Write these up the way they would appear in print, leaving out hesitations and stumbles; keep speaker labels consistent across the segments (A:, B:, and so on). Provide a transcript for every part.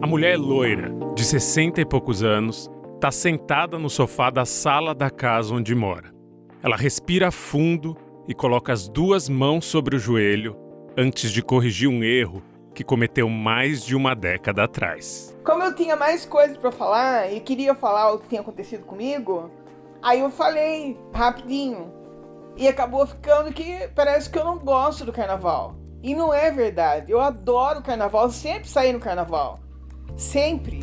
A: A mulher é loira, de 60 e poucos anos, está sentada no sofá da sala da casa onde mora. Ela respira fundo e coloca as duas mãos sobre o joelho antes de corrigir um erro que cometeu mais de uma década atrás.
B: Como eu tinha mais coisas para falar e queria falar o que tinha acontecido comigo, aí eu falei rapidinho. E acabou ficando que parece que eu não gosto do carnaval. E não é verdade. Eu adoro o carnaval, eu sempre saí no carnaval. Sempre.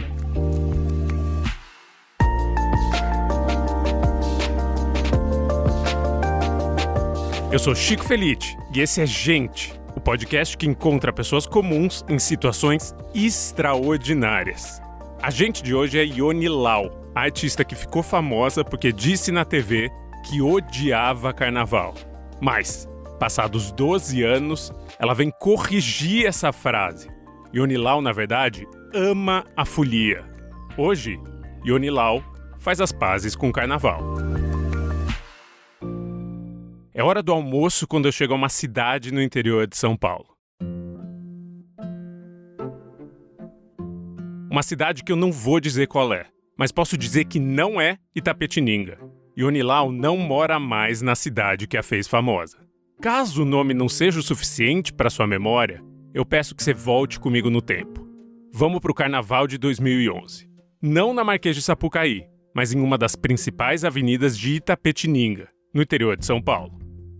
A: Eu sou Chico Felitti e esse é Gente, o podcast que encontra pessoas comuns em situações extraordinárias. A gente de hoje é Ione Lau, a artista que ficou famosa porque disse na TV que odiava carnaval. Mas, passados 12 anos, ela vem corrigir essa frase. Ione Lau, na verdade, ama a folia. Hoje, Ione Lau faz as pazes com o carnaval. É hora do almoço quando eu chego a uma cidade no interior de São Paulo. Uma cidade que eu não vou dizer qual é, mas posso dizer que não é Itapetininga. Ione Lau não mora mais na cidade que a fez famosa. Caso o nome não seja o suficiente para sua memória, eu peço que você volte comigo no tempo. Vamos para o Carnaval de 2011. Não na Marquês de Sapucaí, mas em uma das principais avenidas de Itapetininga, no interior de São Paulo.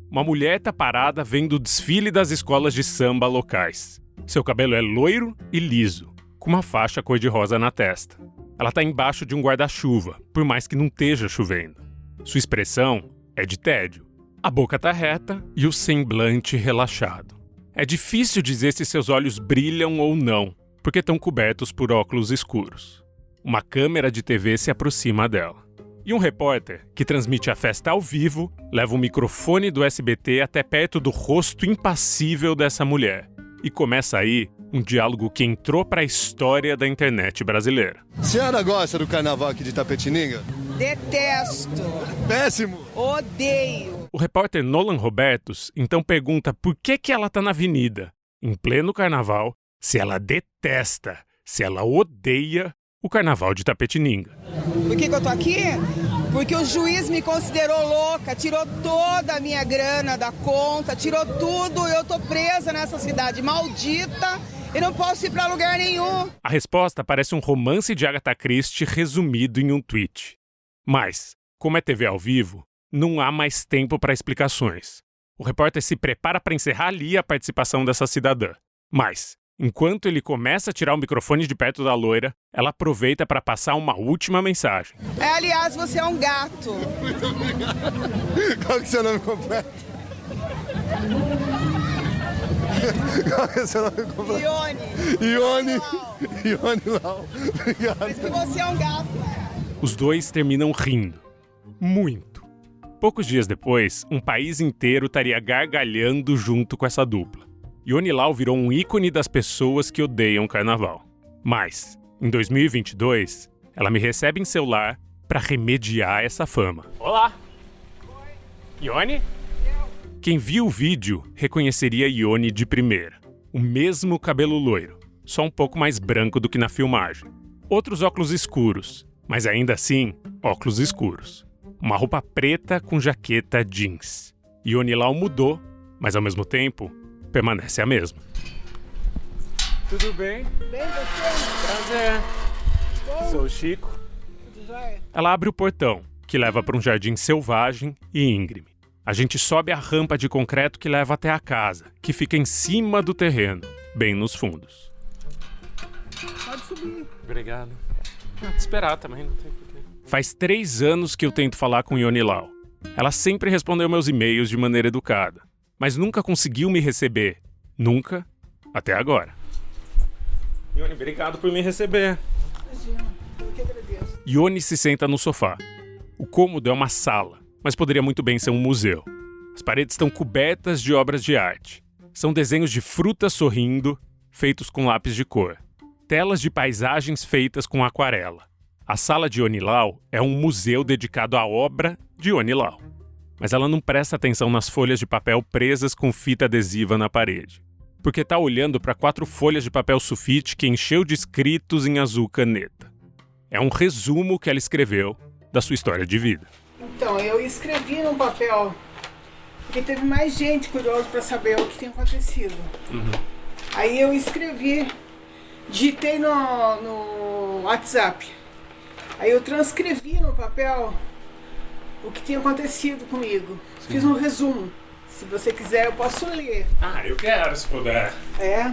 A: Uma mulher está parada vendo o desfile das escolas de samba locais. Seu cabelo é loiro e liso, com uma faixa cor-de-rosa na testa. Ela está embaixo de um guarda-chuva, por mais que não esteja chovendo. Sua expressão é de tédio. A boca está reta e o semblante relaxado. É difícil dizer se seus olhos brilham ou não, porque estão cobertos por óculos escuros. Uma câmera de TV se aproxima dela. E um repórter, que transmite a festa ao vivo, leva o microfone do SBT até perto do rosto impassível dessa mulher. E começa aí um diálogo que entrou para a história da internet brasileira.
C: A senhora gosta do carnaval aqui de Itapetininga?
B: Detesto.
C: Péssimo!
B: Odeio.
A: O repórter Nolan Robertos então pergunta por que ela está na avenida, em pleno carnaval, se ela detesta, se ela odeia o carnaval de Itapetininga.
B: Por que eu tô aqui? Porque o juiz me considerou louca, tirou toda a minha grana da conta, tirou tudo, eu tô presa nessa cidade maldita e não posso ir pra lugar nenhum.
A: A resposta parece um romance de Agatha Christie resumido em um tweet. Mas, como é TV ao vivo, não há mais tempo para explicações. O repórter se prepara para encerrar ali a participação dessa cidadã. Mas, enquanto ele começa a tirar o microfone de perto da loira, ela aproveita para passar uma última mensagem.
B: Aliás, você é um gato.
C: Muito obrigado. Qual que é o seu nome completo? Qual que é o seu nome completo? Ione Lau. Obrigado.
B: Por isso que você é um gato.
A: Os dois terminam rindo. Muito. Poucos dias depois, um país inteiro estaria gargalhando junto com essa dupla. Ione Lau virou um ícone das pessoas que odeiam o carnaval. Mas, em 2022, ela me recebe em seu lar para remediar essa fama. Olá! Oi. Ione? Quem viu o vídeo reconheceria Ione de primeira. O mesmo cabelo loiro, só um pouco mais branco do que na filmagem. Outros óculos escuros, mas ainda assim, óculos escuros. Uma roupa preta com jaqueta jeans. Ione Lau mudou, mas ao mesmo tempo, permanece a mesma. Tudo bem?
B: Bem, você?
A: Prazer.
B: Bom.
A: Sou o Chico.
B: Tudo jóia?
A: Ela abre o portão, que leva para um jardim selvagem e íngreme. A gente sobe a rampa de concreto que leva até a casa, que fica em cima do terreno, bem nos fundos.
B: Pode subir.
A: Obrigado. Te esperar também, não tem porquê. Faz 3 anos que eu tento falar com Ione Lau. Ela sempre respondeu meus e-mails de maneira educada, mas nunca conseguiu me receber. Nunca, até agora. Ione, obrigado por me receber.
B: Imagina, eu que agradeço.
A: Ione se senta no sofá. O cômodo é uma sala, mas poderia muito bem ser um museu. As paredes estão cobertas de obras de arte. São desenhos de frutas sorrindo, feitos com lápis de cor. Telas de paisagens feitas com aquarela. A sala de Ione Lau é um museu dedicado à obra de Ione Lau. Mas ela não presta atenção nas folhas de papel presas com fita adesiva na parede. porque tá olhando para 4 folhas de papel sulfite que encheu de escritos em azul caneta. É um resumo que ela escreveu da sua história de vida.
B: Então, eu escrevi num papel, porque teve mais gente curiosa para saber o que tinha acontecido. Aí eu escrevi, digitei no WhatsApp. Aí eu transcrevi no papel o que tinha acontecido comigo. Sim. Fiz um resumo. Se você quiser, eu posso ler.
A: Ah, eu quero, se puder.
B: É?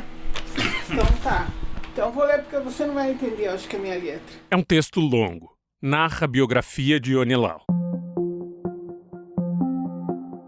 B: Então tá. Então eu vou ler porque você não vai entender, acho que é a minha letra.
A: É um texto longo. Narra a biografia de Ione Lau.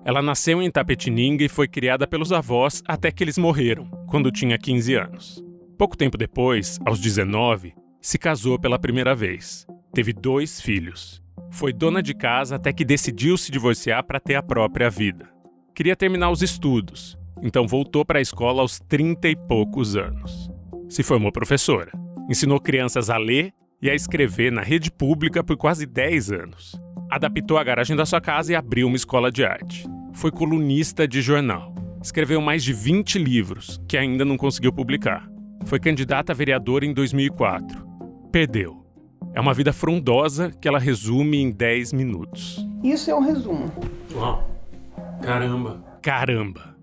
A: Ela nasceu em Itapetininga e foi criada pelos avós até que eles morreram, quando tinha 15 anos. Pouco tempo depois, aos 19, se casou pela primeira vez. Teve 2 filhos. Foi dona de casa até que decidiu se divorciar para ter a própria vida. Queria terminar os estudos, então voltou para a escola aos 30 e poucos anos. Se formou professora. Ensinou crianças a ler e a escrever na rede pública por quase 10 anos. Adaptou a garagem da sua casa e abriu uma escola de arte. Foi colunista de jornal. Escreveu mais de 20 livros, que ainda não conseguiu publicar. Foi candidata a vereadora em 2004. Perdeu. É uma vida frondosa que ela resume em 10 minutos.
B: Isso é um resumo.
A: Uau! Caramba!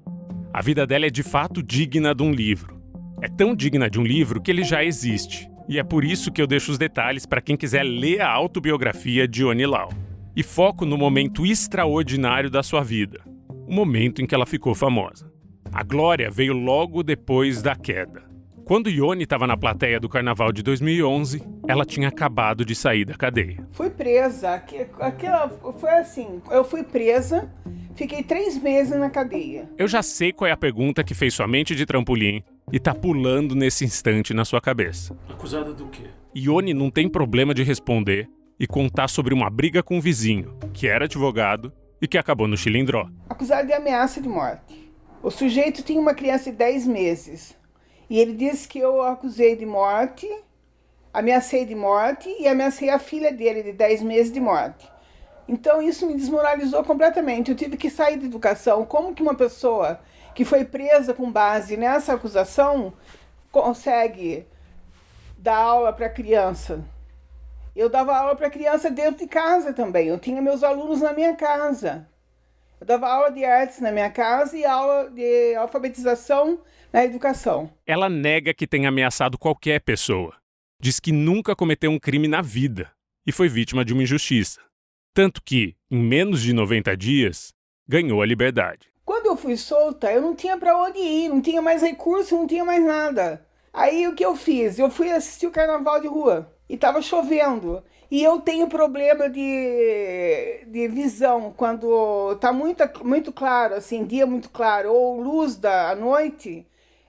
A: A vida dela é de fato digna de um livro. É tão digna de um livro que ele já existe. E é por isso que eu deixo os detalhes para quem quiser ler a autobiografia de Ione Lau. E foco no momento extraordinário da sua vida. O momento em que ela ficou famosa. A glória veio logo depois da queda. Quando Ione estava na plateia do Carnaval de 2011, ela tinha acabado de sair da cadeia.
B: Fui presa. Aquela foi assim, eu fui presa, fiquei 3 meses na cadeia.
A: Eu já sei qual é a pergunta que fez sua mente de trampolim e tá pulando nesse instante na sua cabeça.
D: Acusada do quê?
A: Ione não tem problema de responder e contar sobre uma briga com um vizinho, que era advogado e que acabou no Chilindró.
B: Acusado de ameaça de morte. O sujeito tinha uma criança de 10 meses. E ele disse que eu acusei de morte, ameacei de morte e ameacei a filha dele de 10 meses de morte. Então isso me desmoralizou completamente. Eu tive que sair da educação. Como que uma pessoa que foi presa com base nessa acusação consegue dar aula para criança? Eu dava aula para criança dentro de casa também. Eu tinha meus alunos na minha casa. Eu dava aula de artes na minha casa e aula de alfabetização na educação.
A: Ela nega que tenha ameaçado qualquer pessoa. Diz que nunca cometeu um crime na vida e foi vítima de uma injustiça. Tanto que, em menos de 90 dias, ganhou a liberdade.
B: Quando eu fui solta, eu não tinha para onde ir, não tinha mais recurso, não tinha mais nada. Aí o que eu fiz? Eu fui assistir o carnaval de rua e estava chovendo. E eu tenho problema de visão, quando está muito claro, assim, dia muito claro, ou luz da noite,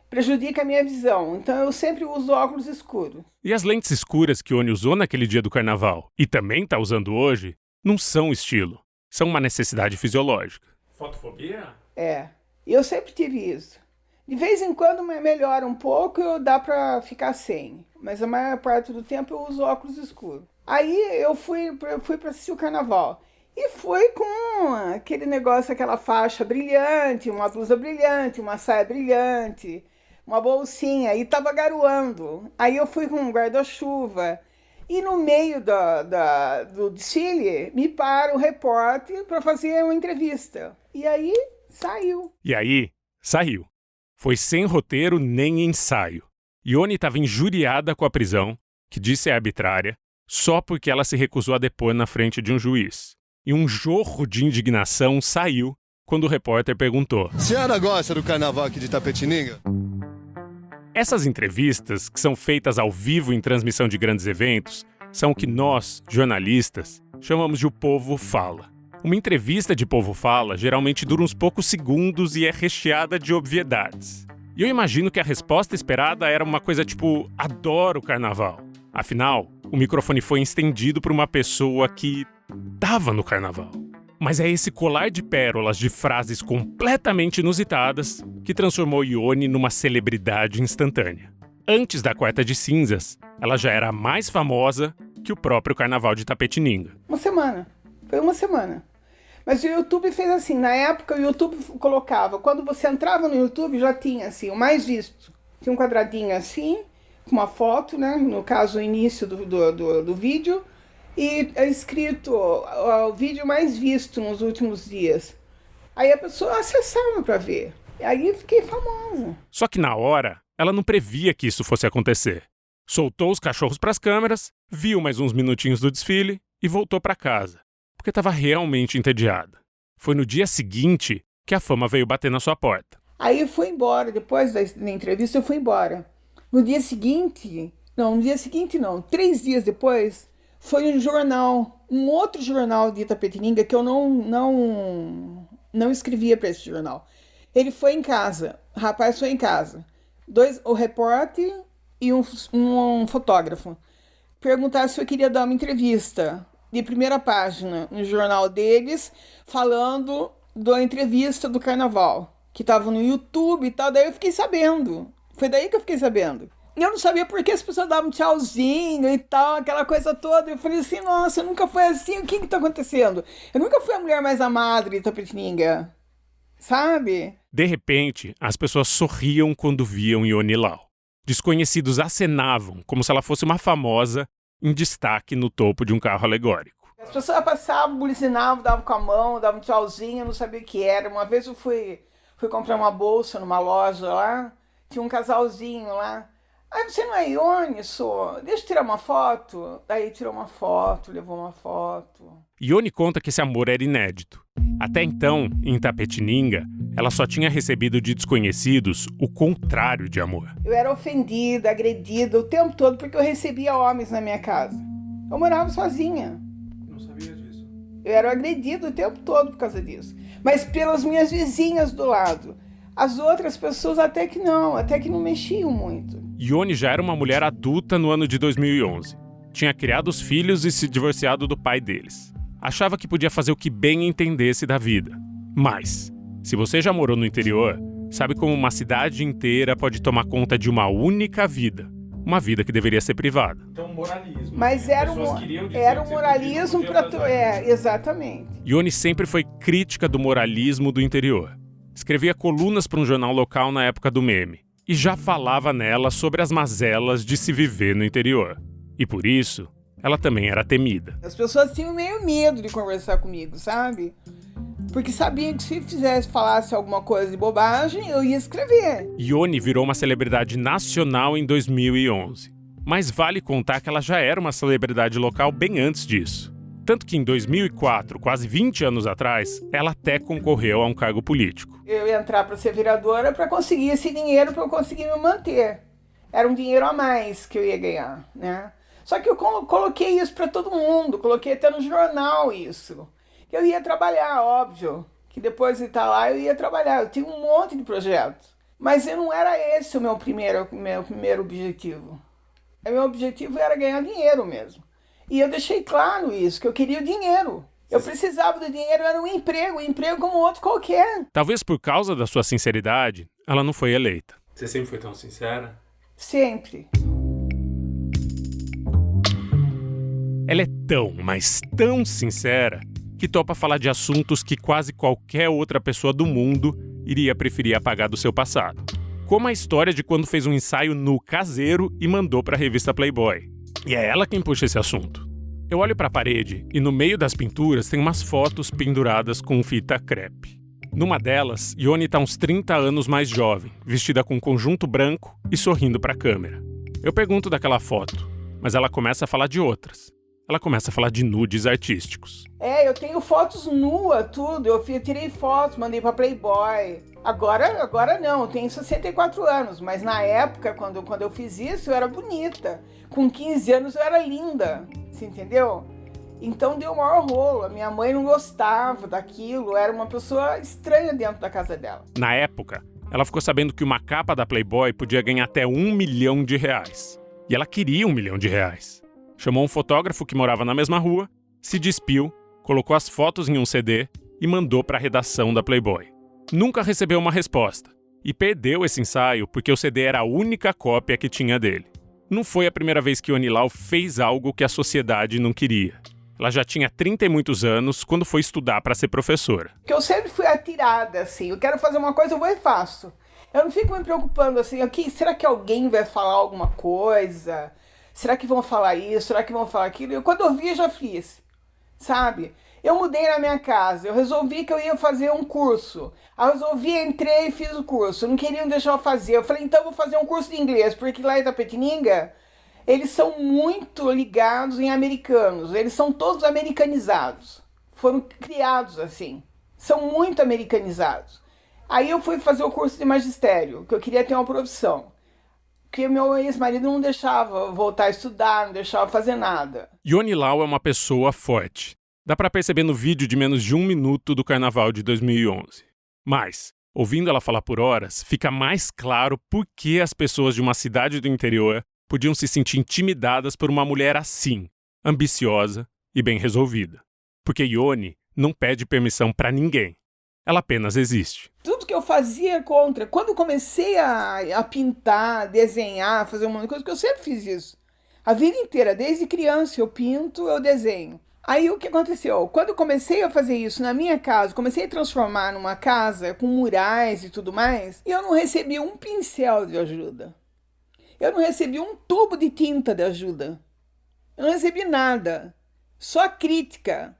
B: prejudica a minha visão. Então eu sempre uso óculos escuros.
A: E as lentes escuras que Ione usou naquele dia do carnaval, e também está usando hoje, não são estilo. São uma necessidade fisiológica.
D: Fotofobia?
B: É, eu sempre tive isso. De vez em quando melhora um pouco e dá para ficar sem. Mas a maior parte do tempo eu uso óculos escuros. Aí eu fui para assistir o carnaval. E fui com aquele negócio, aquela faixa brilhante, uma blusa brilhante, uma saia brilhante, uma bolsinha. E tava garoando. Aí eu fui com um guarda-chuva. E no meio do desfile, me para o repórter para fazer uma entrevista. E aí, saiu. Foi sem roteiro nem ensaio. Ione estava injuriada com a prisão, que disse é arbitrária, só porque ela se recusou a depor na frente de um juiz. E um jorro de indignação saiu quando o repórter perguntou:
C: A senhora gosta do carnaval aqui de Itapetininga?
A: Essas entrevistas, que são feitas ao vivo em transmissão de grandes eventos, são o que nós, jornalistas, chamamos de O Povo Fala. Uma entrevista de Povo Fala geralmente dura uns poucos segundos e é recheada de obviedades. E eu imagino que a resposta esperada era uma coisa tipo: adoro o carnaval. Afinal, o microfone foi estendido para uma pessoa que estava no carnaval. Mas é esse colar de pérolas de frases completamente inusitadas que transformou Ione numa celebridade instantânea. Antes da Quarta de Cinzas, ela já era mais famosa que o próprio Carnaval de Itapetininga.
B: Foi uma semana. Mas o YouTube fez assim, na época o YouTube colocava, quando você entrava no YouTube já tinha assim, o mais visto. Tinha um quadradinho assim, com uma foto, né? No caso, o início do vídeo. E é escrito o vídeo mais visto nos últimos dias. Aí a pessoa acessava para ver. E aí eu fiquei famosa.
A: Só que na hora, ela não previa que isso fosse acontecer. Soltou os cachorros para as câmeras, viu mais uns minutinhos do desfile e voltou para casa, porque estava realmente entediada. Foi no dia seguinte que a fama veio bater na sua porta.
B: Aí eu fui embora, depois da entrevista eu fui embora. No dia seguinte, 3 dias depois, foi um jornal, um outro jornal de Itapetininga que eu não escrevia para esse jornal. Ele foi em casa, o rapaz foi em casa. O repórter e um fotógrafo. Perguntaram se eu queria dar uma entrevista de primeira página no jornal deles, falando da entrevista do carnaval, que estava no YouTube e tal. Daí eu fiquei sabendo. Foi daí que eu fiquei sabendo. E eu não sabia por que as pessoas davam tchauzinho e tal, aquela coisa toda. Eu falei assim, nossa, nunca foi assim, o que está acontecendo? Eu nunca fui a mulher mais amada de Itapetininga, sabe?
A: De repente, as pessoas sorriam quando viam Ione Lau. Desconhecidos acenavam, como se ela fosse uma famosa, em destaque no topo de um carro alegórico.
B: As pessoas passavam, bulicinavam, davam com a mão, davam um tchauzinho, eu não sabia o que era. Uma vez eu fui comprar uma bolsa numa loja lá, tinha um casalzinho lá. Aí, você não é Ione, sou? Deixa eu tirar uma foto. Daí tirou uma foto, levou uma foto.
A: Ione conta que esse amor era inédito. Até então, em Itapetininga, ela só tinha recebido de desconhecidos o contrário de amor.
B: Eu era ofendida, agredida o tempo todo porque eu recebia homens na minha casa. Eu morava sozinha.
D: Não sabia disso.
B: Eu era agredida o tempo todo por causa disso. Mas pelas minhas vizinhas do lado. As outras pessoas até que não mexiam muito.
A: Ione já era uma mulher adulta no ano de 2011. Tinha criado os filhos e se divorciado do pai deles. Achava que podia fazer o que bem entendesse da vida. Mas, se você já morou no interior, sabe como uma cidade inteira pode tomar conta de uma única vida. Uma vida que deveria ser privada.
D: Então, moralismo.
B: Mas era um moralismo para... exatamente.
A: Ione sempre foi crítica do moralismo do interior. Escrevia colunas para um jornal local na época do meme. E já falava nela sobre as mazelas de se viver no interior. E por isso, ela também era temida.
B: As pessoas tinham meio medo de conversar comigo, sabe? Porque sabiam que se falasse alguma coisa de bobagem, eu ia escrever.
A: Ione virou uma celebridade nacional em 2011. Mas vale contar que ela já era uma celebridade local bem antes disso. Tanto que em 2004, quase 20 anos atrás, ela até concorreu a um cargo político.
B: Eu ia entrar para ser vereadora para conseguir esse dinheiro, para eu conseguir me manter. Era um dinheiro a mais que eu ia ganhar, né? Só que eu coloquei isso para todo mundo, coloquei até no jornal isso. Eu ia trabalhar, óbvio, que depois de estar lá eu ia trabalhar. Eu tinha um monte de projetos. Mas não era esse o meu primeiro objetivo. O meu objetivo era ganhar dinheiro mesmo. E eu deixei claro isso, que eu queria o dinheiro. Eu precisava do dinheiro, era um emprego como outro qualquer.
A: Talvez por causa da sua sinceridade, ela não foi eleita.
D: Você sempre foi tão sincera?
B: Sempre.
A: Ela é tão, mas tão sincera, que topa falar de assuntos que quase qualquer outra pessoa do mundo iria preferir apagar do seu passado. Como a história de quando fez um ensaio nu caseiro e mandou para a revista Playboy. E é ela quem puxa esse assunto. Eu olho para a parede e no meio das pinturas tem umas fotos penduradas com fita crepe. Numa delas, Ione está uns 30 anos mais jovem, vestida com um conjunto branco e sorrindo para a câmera. Eu pergunto daquela foto, mas ela começa a falar de outras. Ela começa a falar de nudes artísticos.
B: Eu tenho fotos nuas, tudo. Eu tirei fotos, mandei pra Playboy. Agora não, eu tenho 64 anos. Mas na época, quando eu fiz isso, eu era bonita. Com 15 anos eu era linda, você entendeu? Então deu o maior rolo. A minha mãe não gostava daquilo. Era uma pessoa estranha dentro da casa dela.
A: Na época, ela ficou sabendo que uma capa da Playboy podia ganhar até R$1 milhão. E ela queria R$1 milhão. Chamou um fotógrafo que morava na mesma rua, se despiu, colocou as fotos em um CD e mandou para a redação da Playboy. Nunca recebeu uma resposta e perdeu esse ensaio porque o CD era a única cópia que tinha dele. Não foi a primeira vez que Ione Lau fez algo que a sociedade não queria. Ela já tinha 30 e muitos anos quando foi estudar para ser professora.
B: Porque eu sempre fui atirada, assim. Eu quero fazer uma coisa, eu vou e faço. Eu não fico me preocupando, assim, aqui, será que alguém vai falar alguma coisa? Será que vão falar isso? Será que vão falar aquilo? Quando eu vi, eu já fiz, sabe? Eu mudei na minha casa, eu resolvi que eu ia fazer um curso. Aí eu resolvi, entrei e fiz o curso. Não queriam deixar eu fazer. Eu falei, então eu vou fazer um curso de inglês, porque lá em Itapetininga, eles são muito ligados em americanos. Eles são todos americanizados. Foram criados assim. São muito americanizados. Aí eu fui fazer o curso de magistério, que eu queria ter uma profissão. Porque meu ex-marido não deixava voltar a estudar, não deixava fazer nada.
A: Ione Lau é uma pessoa forte. Dá pra perceber no vídeo de menos de 1 minuto do Carnaval de 2011. Mas, ouvindo ela falar por horas, fica mais claro por que as pessoas de uma cidade do interior podiam se sentir intimidadas por uma mulher assim, ambiciosa e bem resolvida. Porque Ione não pede permissão pra ninguém. Ela apenas existe.
B: Tudo que eu fazia contra. Quando eu comecei a pintar, desenhar, fazer um monte de coisa, porque eu sempre fiz isso. A vida inteira, desde criança, eu pinto, eu desenho. Aí o que aconteceu? Quando eu comecei a fazer isso na minha casa, comecei a transformar numa casa com murais e tudo mais, e eu não recebi um pincel de ajuda. Eu não recebi um tubo de tinta de ajuda. Eu não recebi nada. Só crítica.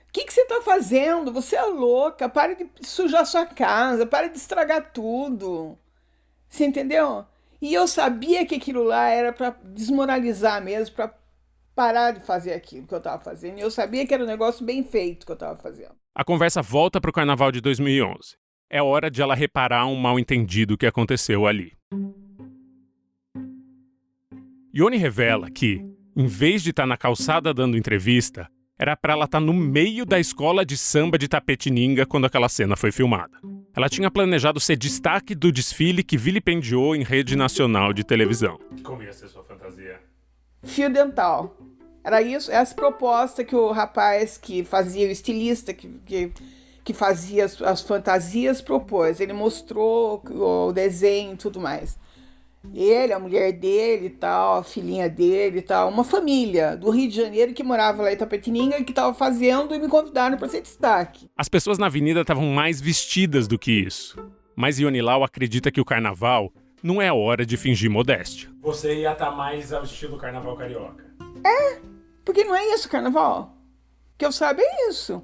B: O que você está fazendo? Você é louca. Pare de sujar sua casa. Pare de estragar tudo. Você entendeu? E eu sabia que aquilo lá era para desmoralizar mesmo, para parar de fazer aquilo que eu estava fazendo. E eu sabia que era um negócio bem feito que eu estava fazendo.
A: A conversa volta para o Carnaval de 2011. É hora de ela reparar um mal-entendido que aconteceu ali. Ione revela que, em vez de estar na calçada dando entrevista, era para ela estar no meio da escola de samba de Itapetininga quando aquela cena foi filmada. Ela tinha planejado ser destaque do desfile que vilipendiou em rede nacional de televisão.
D: Como ia ser sua fantasia?
B: Fio dental. Era isso, essa proposta que o rapaz que fazia, o estilista que fazia as fantasias propôs. Ele mostrou o desenho e tudo mais. Ele, a mulher dele e tal, a filhinha dele e tal, uma família do Rio de Janeiro que morava lá em Itapetininga e que estava fazendo e me convidaram para ser destaque.
A: As pessoas na avenida estavam mais vestidas do que isso. Mas Ione Lau acredita que o carnaval não é hora de fingir modéstia.
D: Você ia estar mais ao estilo carnaval carioca.
B: Porque não é isso, carnaval. O que eu saiba é isso.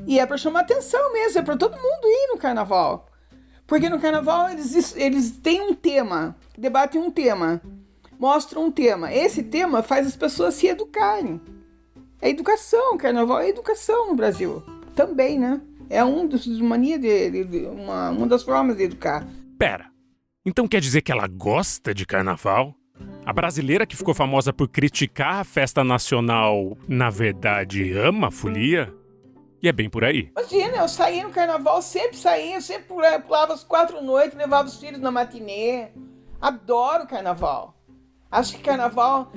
B: E é para chamar atenção mesmo, é para todo mundo ir no carnaval. Porque no carnaval eles têm um tema, debatem um tema, mostram um tema. Esse tema faz as pessoas se educarem. É educação, carnaval é educação no Brasil. Também, né? É uma das formas de educar.
A: Pera, então quer dizer que ela gosta de carnaval? A brasileira que ficou famosa por criticar a festa nacional, na verdade, ama a folia? E é bem por aí.
B: Imagina, eu saía no carnaval, sempre saía, eu sempre pulava as 4 noites, levava os filhos na matinê. Adoro carnaval. Acho que carnaval...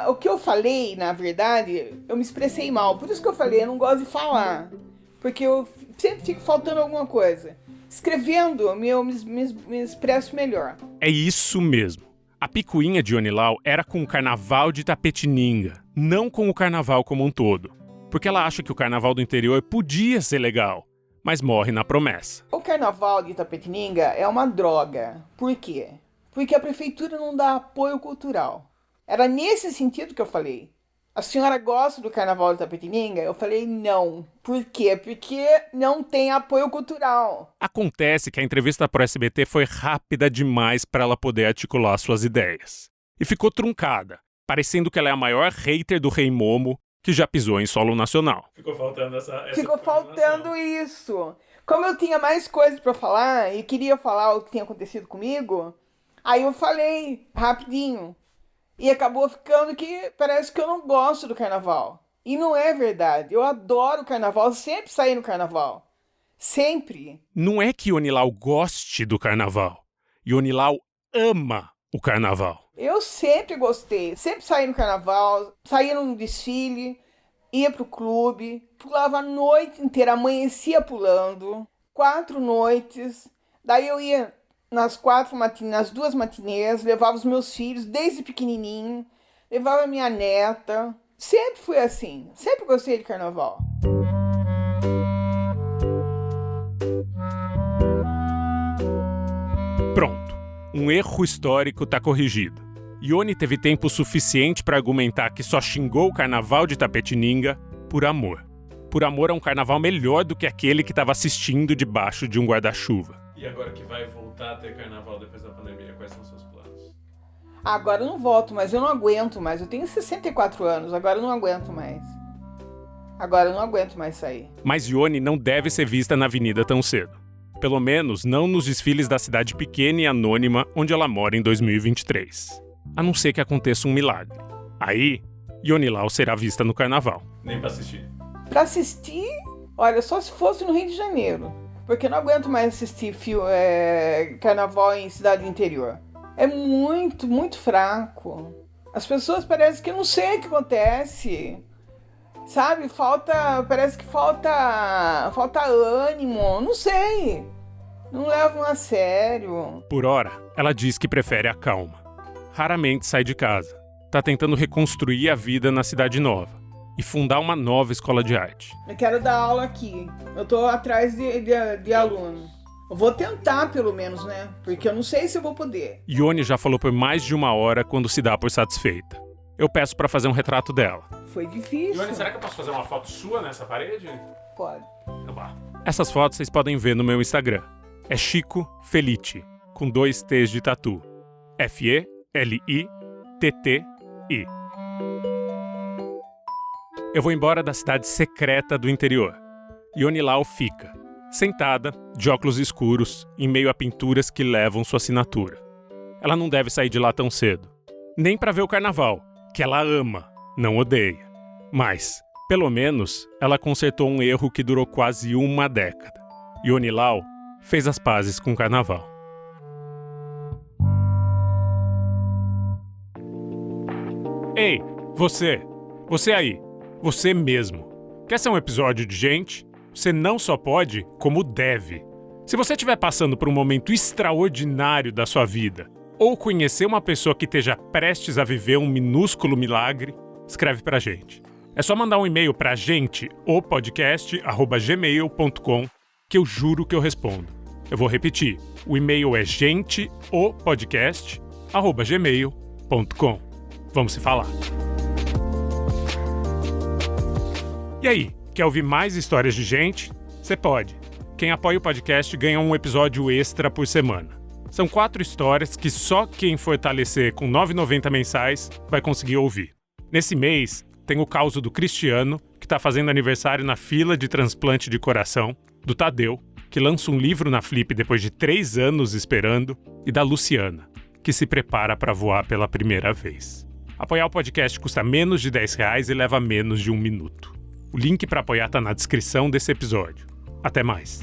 B: O que eu falei, na verdade, eu me expressei mal. Por isso que eu falei, eu não gosto de falar. Porque eu sempre fico faltando alguma coisa. Escrevendo, eu me expresso melhor.
A: É isso mesmo. A picuinha de Ione Lau era com o carnaval de Itapetininga, não com o carnaval como um todo. Porque ela acha que o carnaval do interior podia ser legal, mas morre na promessa.
B: O carnaval de Itapetininga é uma droga. Por quê? Porque a prefeitura não dá apoio cultural. Era nesse sentido que eu falei. A senhora gosta do carnaval de Itapetininga? Eu falei não. Por quê? Porque não tem apoio cultural.
A: Acontece que a entrevista para o SBT foi rápida demais para ela poder articular suas ideias. E ficou truncada, parecendo que ela é a maior hater do Rei Momo que já pisou em solo nacional.
D: Ficou faltando essa
B: Ficou faltando isso. Como eu tinha mais coisas para falar e queria falar o que tinha acontecido comigo, aí eu falei rapidinho. E acabou ficando que parece que eu não gosto do carnaval. E não é verdade. Eu adoro o carnaval, sempre saí no carnaval. Sempre.
A: Não é que Ione Lau goste do carnaval. Ione Lau ama o carnaval.
B: Eu sempre gostei. Sempre saí no carnaval, saía num desfile, ia pro clube, pulava a noite inteira, amanhecia pulando. 4 noites. Daí eu ia nas 2 matinês, levava os meus filhos desde pequenininho, levava minha neta. Sempre fui assim. Sempre gostei de carnaval.
A: Pronto. Um erro histórico tá corrigido. Ione teve tempo suficiente para argumentar que só xingou o carnaval de Itapetininga por amor. Por amor a um carnaval melhor do que aquele que estava assistindo debaixo de um guarda-chuva.
D: E agora que vai voltar a ter carnaval depois da pandemia, quais são os seus planos?
B: Agora eu não volto, mas eu não aguento mais. Eu tenho 64 anos, agora eu não aguento mais. Agora eu não aguento mais sair.
A: Mas Ione não deve ser vista na avenida tão cedo. Pelo menos não nos desfiles da cidade pequena e anônima onde ela mora em 2023. A não ser que aconteça um milagre. Aí, Ione Lau será vista no carnaval.
D: Nem pra assistir.
B: Pra assistir, olha, só se fosse no Rio de Janeiro. Porque eu não aguento mais assistir carnaval em cidade do interior. É muito, muito fraco. As pessoas parecem que eu não sei o que acontece. Sabe, parece que falta ânimo, não sei. Não levam a sério.
A: Por hora, ela diz que prefere a calma. Raramente sai de casa. Tá tentando reconstruir a vida na cidade nova e fundar uma nova escola de arte.
B: Eu quero dar aula aqui. Eu tô atrás de aluno. Eu vou tentar, pelo menos, né? Porque eu não sei se eu vou poder.
A: Ione já falou por mais de 1 hora quando se dá por satisfeita. Eu peço pra fazer um retrato dela.
B: Foi difícil.
D: Ione, será que eu posso fazer uma foto sua nessa parede?
B: Pode.
D: Então vá.
A: Essas fotos vocês podem ver no meu Instagram. É Chico Felitti, com 2 T's de tatu. F-E-L-I-T-T-I. Eu vou embora da cidade secreta do interior. Ione Lau fica, sentada, de óculos escuros, em meio a pinturas que levam sua assinatura. Ela não deve sair de lá tão cedo. Nem pra ver o carnaval, que ela ama, não odeia. Mas, pelo menos, ela consertou um erro que durou quase 1 década. Ione Lau fez as pazes com o carnaval. Ei, você aí, você mesmo. Quer ser um episódio de gente? Você não só pode, como deve. Se você estiver passando por um momento extraordinário da sua vida, ou conhecer uma pessoa que esteja prestes a viver um minúsculo milagre, escreve pra gente. É só mandar um e-mail pra gente.opodcast@gmail.com que eu juro que eu respondo. Eu vou repetir. O e-mail é gente.opodcast@gmail.com. Vamos se falar. E aí, quer ouvir mais histórias de gente? Você pode. Quem apoia o podcast ganha um episódio extra por semana. São 4 histórias que só quem fortalecer com R$ 9,90 mensais vai conseguir ouvir. Nesse mês, tem o caso do Cristiano, que está fazendo aniversário na fila de transplante de coração, do Tadeu, que lança um livro na Flip depois de 3 anos esperando, e da Luciana, que se prepara para voar pela primeira vez. Apoiar o podcast custa menos de R$10 e leva menos de 1 minuto. O link para apoiar está na descrição desse episódio. Até mais!